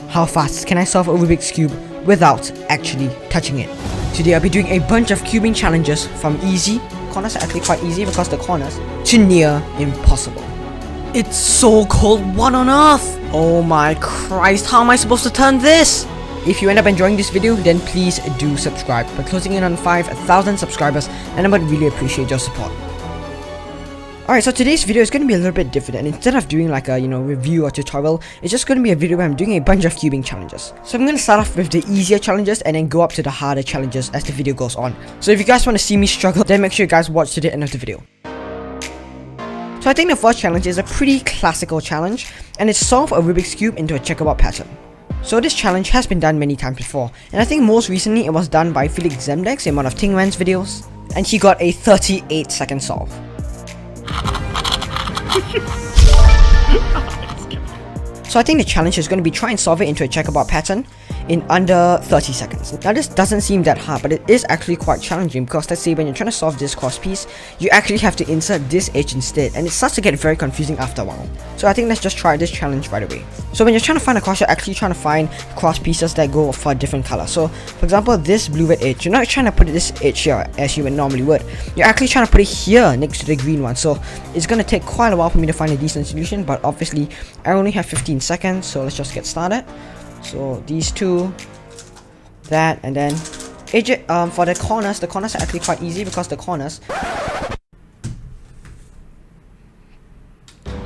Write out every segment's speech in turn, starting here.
how fast can I solve a Rubik's Cube without actually touching it. Today I'll be doing a bunch of cubing challenges from easy, corners are actually quite easy because the corners, to near impossible. It's so cold, what on earth? Oh my Christ, how am I supposed to turn this? If you end up enjoying this video, then please do subscribe. We're closing in on 5,000 subscribers and I would really appreciate your support. Alright, so today's video is going to be a little bit different, and instead of doing like a review or tutorial, it's just going to be a video where I'm doing a bunch of cubing challenges. So I'm going to start off with the easier challenges and then go up to the harder challenges as the video goes on. So if you guys want to see me struggle, then make sure you guys watch to the end of the video. So I think the first challenge is a pretty classical challenge, and it's solve a Rubik's Cube into a checkerboard pattern. So this challenge has been done many times before, and I think most recently it was done by Felix Zemdex in one of Tingran's videos, and he got a 38-second solve. So I think the challenge is going to be try and solve it into a checkerboard pattern in under 30 seconds. Now this doesn't seem that hard, but it is actually quite challenging because let's say when you're trying to solve this cross piece, you actually have to insert this edge instead, and it starts to get very confusing after a while. So I think let's just try this challenge right away. So when you're trying to find a cross, you're actually trying to find cross pieces that go for a different color. So for example, this blue-red edge, you're not trying to put this edge here as you would normally would. You're actually trying to put it here next to the green one. So it's going to take quite a while for me to find a decent solution, but obviously I only have 15 seconds, so let's just get started. So these two, that, and then edge it. For the corners are actually quite easy because the corners.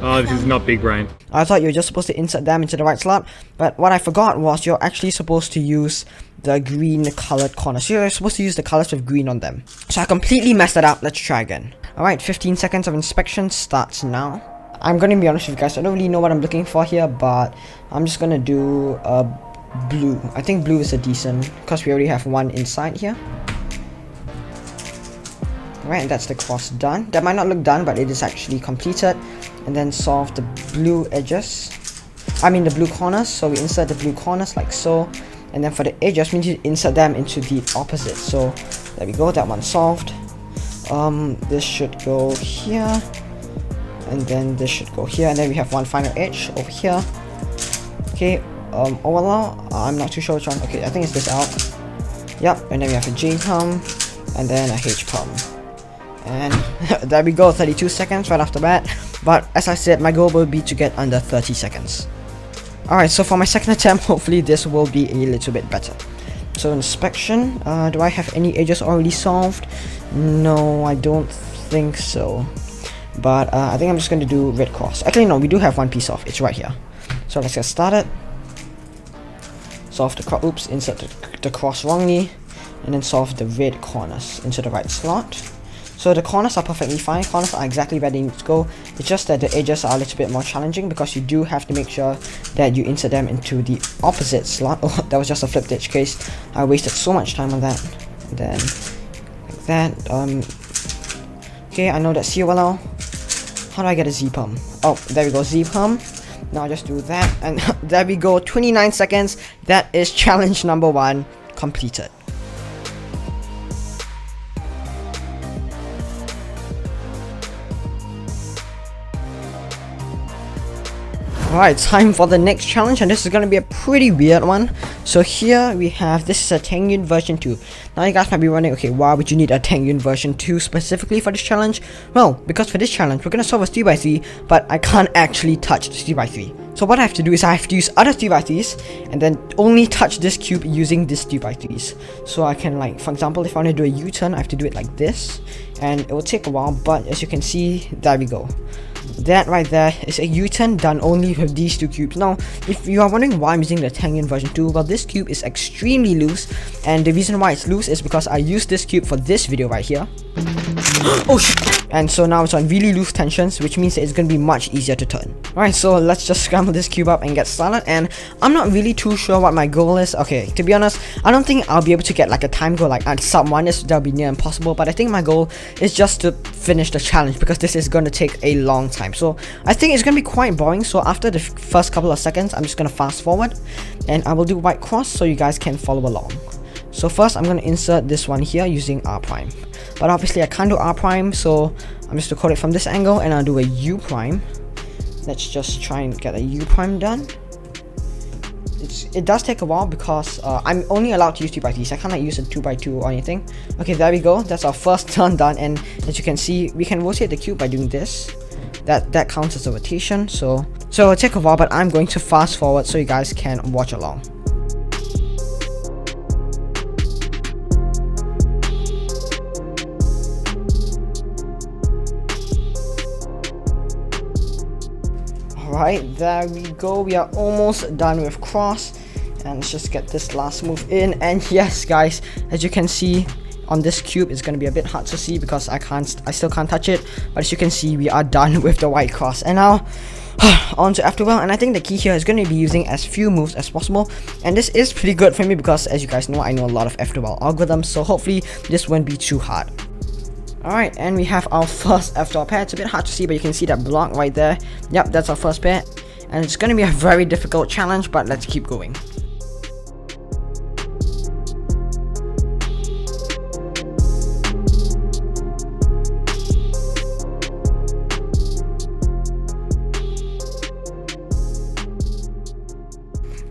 Oh, this is not big brain. I thought you were just supposed to insert them into the right slot, but what I forgot was you're actually supposed to use the green colored corners. So you're supposed to use the colors with green on them. So I completely messed it up. Let's try again. Alright, 15 seconds of inspection starts now. I'm gonna be honest with you guys, I don't really know what I'm looking for here, but I'm just gonna do blue. I think blue is a decent, because we already have one inside here. Alright, and that's the cross done. That might not look done, but it is actually completed. And then solve the blue edges. I mean the blue corners. So we insert the blue corners like so. And then for the edges, we need to insert them into the opposite. So there we go, that one solved. This should go here. And then this should go here, and then we have one final edge over here. Okay, overall, I'm not too sure which one. Okay, I think it's this out. Yep, and then we have a J palm, and then a H palm. And there we go, 32 seconds right after that. But as I said, my goal will be to get under 30 seconds. Alright, so for my second attempt, hopefully this will be a little bit better. So inspection, do I have any edges already solved? No, I don't think so. But I think I'm just going to do red cross. Actually no, we do have one piece off, it's right here. So let's get started. Solve the cross, oops, insert the cross wrongly. And then solve the red corners into the right slot. So the corners are perfectly fine, corners are exactly where they need to go. It's just that the edges are a little bit more challenging because you do have to make sure that you insert them into the opposite slot. Oh, that was just a flipped edge case. I wasted so much time on that. And then like that. Okay, I know that ZBLL. How do I get a Z pump? Oh, there we go, Z pump. Now just do that, and there we go, 29 seconds. That is challenge number 1 completed. Alright, time for the next challenge, and this is going to be a pretty weird one. So here we have, this is a Tengyun version 2. Now you guys might be wondering, okay, why would you need a Tengyun version 2 specifically for this challenge? Well, because for this challenge, we're going to solve a 3x3, but I can't actually touch the 3x3. So what I have to do is I have to use other 3x3s, and then only touch this cube using this 3x3s. So I can, like, for example, if I want to do a U-turn, I have to do it like this, and it will take a while, but as you can see, there we go. That right there is a U-turn done only with these two cubes. Now, if you are wondering why I'm using the Tengyun version 2, well, this cube is extremely loose, and the reason why it's loose is because I used this cube for this video right here. Oh shit! And so now it's on really loose tensions, which means that it's going to be much easier to turn. Alright, so let's just scramble this cube up and get started, and I'm not really too sure what my goal is. Okay, to be honest, I don't think I'll be able to get like a time goal like at sub 1, that'll be near impossible, but I think my goal is just to finish the challenge because this is going to take a long time. So I think it's going to be quite boring, so after the first couple of seconds, I'm just going to fast forward, and I will do white cross so you guys can follow along. So first, I'm going to insert this one here using R prime. But obviously, I can't do R prime, so I'm just going to code it from this angle, and I'll do a U prime. Let's just try and get a U prime done. it does take a while because I'm only allowed to use 2x3s. I cannot use a 2x2 or anything. Okay, there we go. That's our first turn done, and as you can see, we can rotate the cube by doing this. That counts as a rotation. So it'll take a while, but I'm going to fast forward so you guys can watch along. Alright, there we go. We are almost done with cross, and let's just get this last move in. And yes guys, as you can see on this cube, it's going to be a bit hard to see because I still can't touch it, but as you can see, we are done with the white cross. And now on to afterwheel, and I think the key here is going to be using as few moves as possible, and this is pretty good for me because as you guys know, I know a lot of afterwheel algorithms, so hopefully this won't be too hard. Alright, and we have our first F-drop pair. It's a bit hard to see, but you can see that block right there. Yep, that's our first pair. And it's going to be a very difficult challenge, but let's keep going.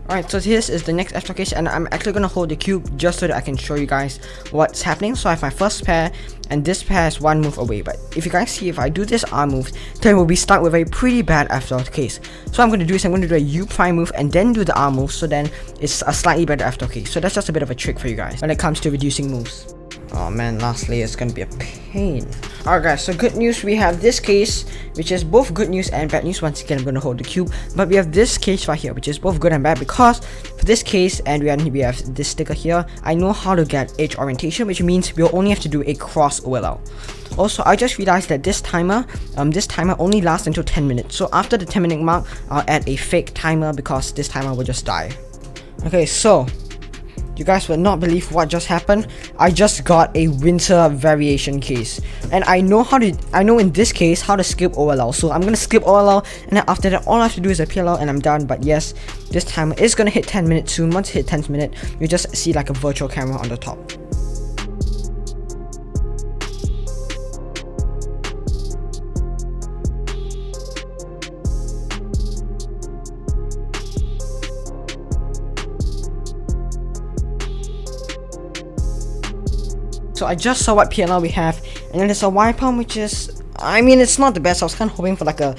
Alright, so this is the next F-drop case, and I'm actually going to hold the cube just so that I can show you guys what's happening. So I have my first pair, and this pair is one move away, but if you guys see, if I do this arm move, then we'll be stuck with a pretty bad F-drop case. So I'm going to do is I'm going to do a U prime move and then do the arm move, so then it's a slightly better F-drop case. So that's just a bit of a trick for you guys when it comes to reducing moves. Oh man, lastly, it's gonna be a pain. Alright guys, so good news, we have this case, which is both good news and bad news. Once again, I'm gonna hold the cube, but we have this case right here, which is both good and bad, because for this case, and we have this sticker here, I know how to get edge orientation, which means we'll only have to do a cross OLL. Also, I just realized that this timer only lasts until 10 minutes. So after the 10-minute mark, I'll add a fake timer because this timer will just die. Okay, so you guys will not believe what just happened. I just got a winter variation case, and I know in this case how to skip OLL. So I'm gonna skip OLL, and then after that, all I have to do is a PLL, and I'm done. But yes, this timer is gonna hit 10 minutes soon. Once it hits 10 minutes, you just see like a virtual camera on the top. So I just saw what PLL we have, and then there's a Y perm, which is, I mean, it's not the best. I was kind of hoping for like a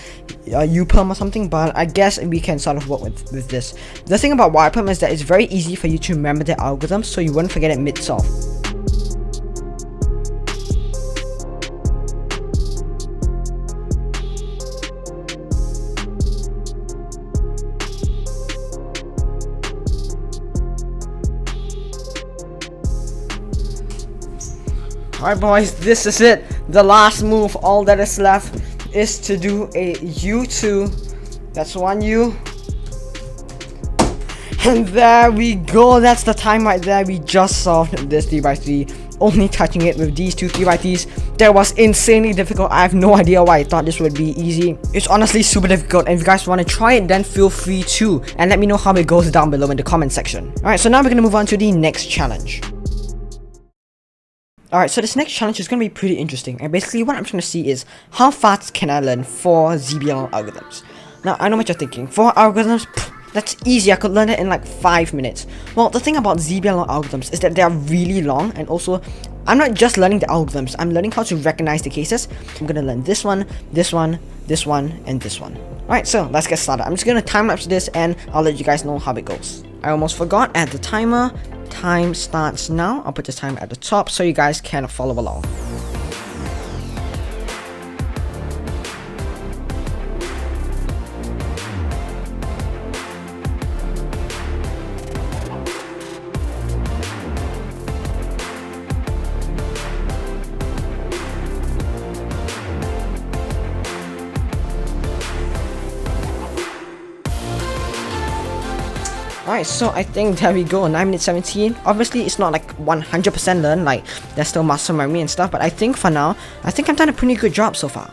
U perm or something, but I guess we can sort of work with this. The thing about Y perm is that it's very easy for you to remember the algorithm, so you won't forget it mid-solve. Alright boys, this is it. The last move, all that is left is to do a U2. That's one U. And there we go. That's the time right there. We just solved this 3x3. Only touching it with these two 3x3s. That was insanely difficult. I have no idea why I thought this would be easy. It's honestly super difficult, and if you guys want to try it, then feel free to. And let me know how it goes down below in the comment section. Alright, so now we're going to move on to the next challenge. Alright, so this next challenge is going to be pretty interesting, and basically what I'm trying to see is how fast can I learn 4 ZBLL algorithms. Now, I know what you're thinking, 4 algorithms, that's easy, I could learn it in like 5 minutes. Well, the thing about ZBLL algorithms is that they are really long, and also, I'm not just learning the algorithms, I'm learning how to recognize the cases. I'm going to learn this one, this one, this one, and this one. Alright, so let's get started. I'm just going to time-lapse this, and I'll let you guys know how it goes. I almost forgot, add the timer. Time starts now. I'll put this time at the top so you guys can follow along. Alright, so I think there we go, 9 minutes 17. Obviously, it's not like 100% learned, like there's still muscle memory and stuff, but I think for now, I think I've done a pretty good job so far.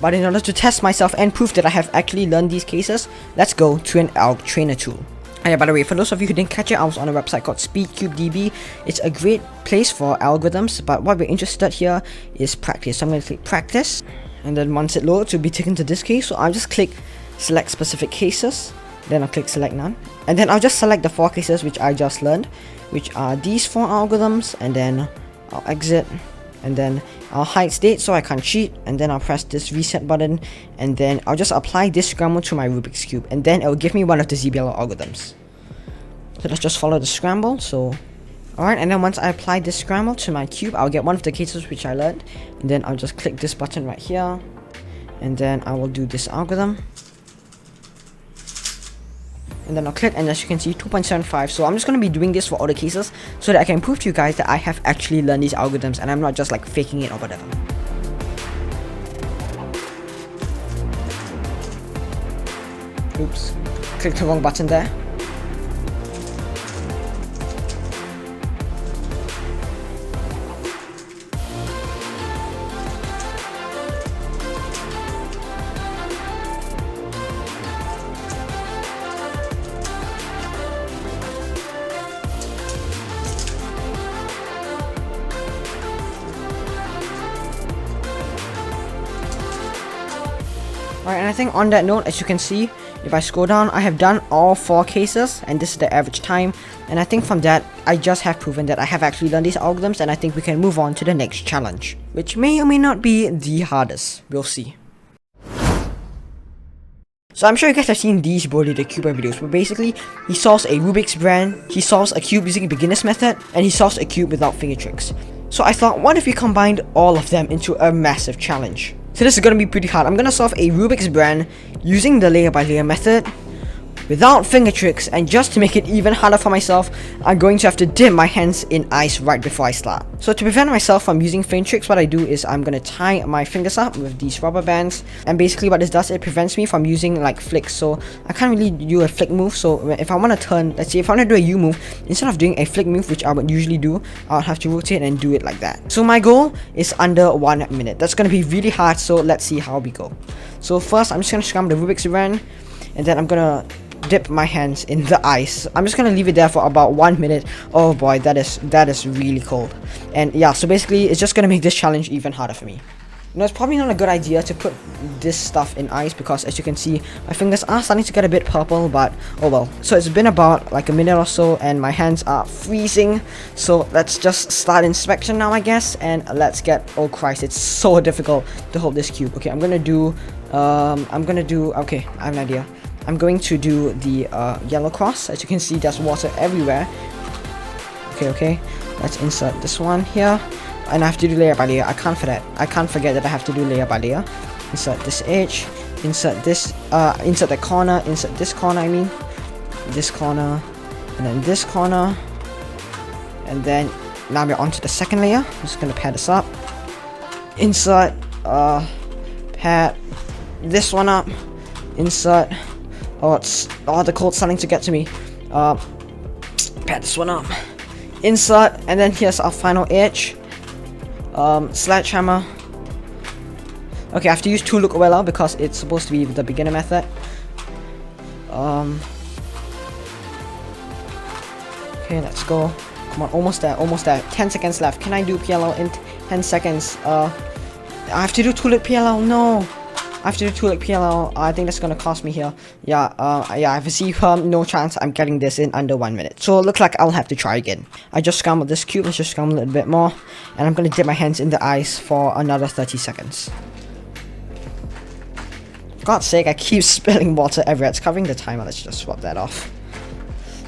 But in order to test myself and prove that I have actually learned these cases, let's go to an alg trainer tool. And yeah, by the way, for those of you who didn't catch it, I was on a website called SpeedCubeDB. It's a great place for algorithms, but what we're interested here is practice. So I'm going to click practice, and then once it loads, we'll be taken to this case. So I'll just click select specific cases. Then I'll click select none, and then I'll just select the 4 cases which I just learned, which are these 4 algorithms, and then I'll exit, and then I'll hide state so I can't cheat, and then I'll press this reset button, and then I'll just apply this scramble to my Rubik's Cube, and then it'll give me one of the ZBLL algorithms. So let's just follow the scramble. So alright, and then once I apply this scramble to my cube, I'll get one of the cases which I learned, and then I'll just click this button right here, and then I will do this algorithm, and then I'll click, and as you can see 2.75. So I'm just going to be doing this for all the cases so that I can prove to you guys that I have actually learned these algorithms and I'm not just like faking it or whatever. Oops, clicked the wrong button there. Alright, and I think on that note, as you can see, if I scroll down, I have done all 4 cases, and this is the average time, and I think from that, I just have proven that I have actually learned these algorithms, and I think we can move on to the next challenge, which may or may not be the hardest. We'll see. So I'm sure you guys have seen these Brody the Cuber videos, where basically, he solves a Rubik's brand, he solves a cube using a beginner's method, and he solves a cube without finger tricks. So I thought, what if we combined all of them into a massive challenge? So this is gonna be pretty hard. I'm gonna solve a Rubik's brand using the layer by layer method without finger tricks, and just to make it even harder for myself, I'm going to have to dip my hands in ice right before I start. So to prevent myself from using finger tricks, what I do is I'm gonna tie my fingers up with these rubber bands, and basically what this does, it prevents me from using like flicks. So I can't really do a flick move. So if I want to turn, let's see, if I want to do a U move, instead of doing a flick move, which I would usually do, I'll have to rotate and do it like that. So my goal is under 1 minute. That's gonna be really hard, so let's see how we go. So first, I'm just gonna scramble the Rubik's brand, and then I'm gonna dip my hands in the ice. I'm just gonna leave it there for about 1 minute. Oh boy, that is really cold. And yeah, so basically it's just gonna make this challenge even harder for me. You know, it's probably not a good idea to put this stuff in ice, because as you can see, my fingers are starting to get a bit purple, but oh well. So it's been about like a minute or so, and my hands are freezing. So let's just start inspection now, I guess, and let's get, oh Christ, it's so difficult to hold this cube. Okay, I'm gonna do, okay, I have an idea. I'm going to do the yellow cross. As you can see, there's water everywhere. Okay, let's insert this one here, and I have to do layer by layer. I can't forget that I have to do layer by layer. Insert this edge, insert this, insert the corner, insert this corner, I mean this corner, and then this corner, and then now we're on to the second layer. I'm just gonna pad this up, insert, pad this one up, insert. Oh, the cold's starting to get to me. Pad this one up, insert, and then here's our final edge. Sledgehammer. Okay, I have to use 2 look OLL because it's supposed to be the beginner method. Okay, let's go. Come on, almost there, almost there. 10 seconds left. Can I do PLL in 10 seconds? I have to do 2 look PLL. No. I have to do 2 like PLL. I think that's gonna cost me here. Yeah, I have a C no chance I'm getting this in under 1 minute. So it looks like I'll have to try again. I just scrambled this cube. Let's just scramble it a bit more, and I'm gonna dip my hands in the ice for another 30 seconds. For God's sake, I keep spilling water everywhere. It's covering the timer. Let's just swap that off.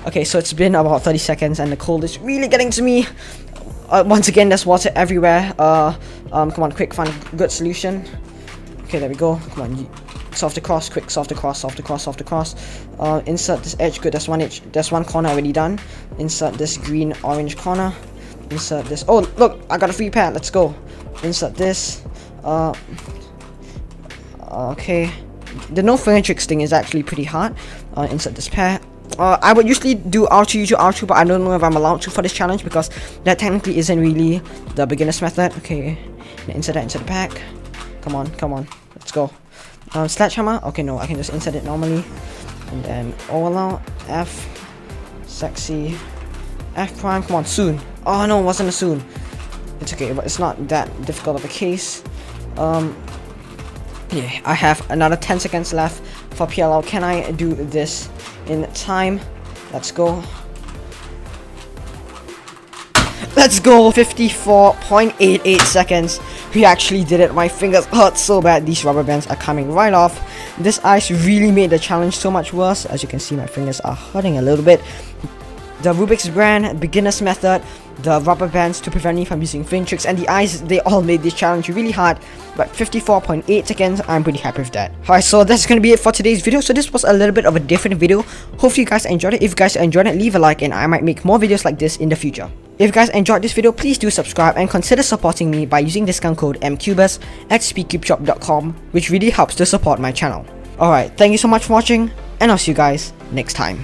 Okay, so it's been about 30 seconds, and the cold is really getting to me. Once again, there's water everywhere. Come on, quick, find a good solution. Okay, there we go. Come on, soft across, quick, soft across, soft across, soft across. Insert this edge. Good, that's one edge. That's one corner already done. Insert this green orange corner. Insert this. Oh, look, I got a free pad. Let's go. Insert this. Okay. The no finger tricks thing is actually pretty hard. Insert this pad. I would usually do R2 to R2, but I don't know if I'm allowed to for this challenge because that technically isn't really the beginner's method. Okay, insert that into the pack. Come on, come on. Let's go. Sledgehammer. Okay, no, I can just insert it normally. And then OLL, F, sexy, F prime. Come on, soon. Oh no, it wasn't a soon. It's okay, but it's not that difficult of a case. Yeah, I have another 10 seconds left for for PLL. Can I do this in time? Let's go. Let's go. 54.88 seconds. We actually did it. My fingers hurt so bad. These rubber bands are coming right off. This ice really made the challenge so much worse. As you can see, my fingers are hurting a little bit. The Rubik's brand, beginner's method, the rubber bands to prevent me from using fin tricks, and the ice, they all made this challenge really hard. But 54.8 seconds, I'm pretty happy with that. Alright, so that's gonna be it for today's video. So this was a little bit of a different video. Hopefully you guys enjoyed it. If you guys enjoyed it, leave a like and I might make more videos like this in the future. If you guys enjoyed this video, please do subscribe and consider supporting me by using discount code MCuberzz at speedcubeshop.com, which really helps to support my channel. Alright, thank you so much for watching, and I'll see you guys next time.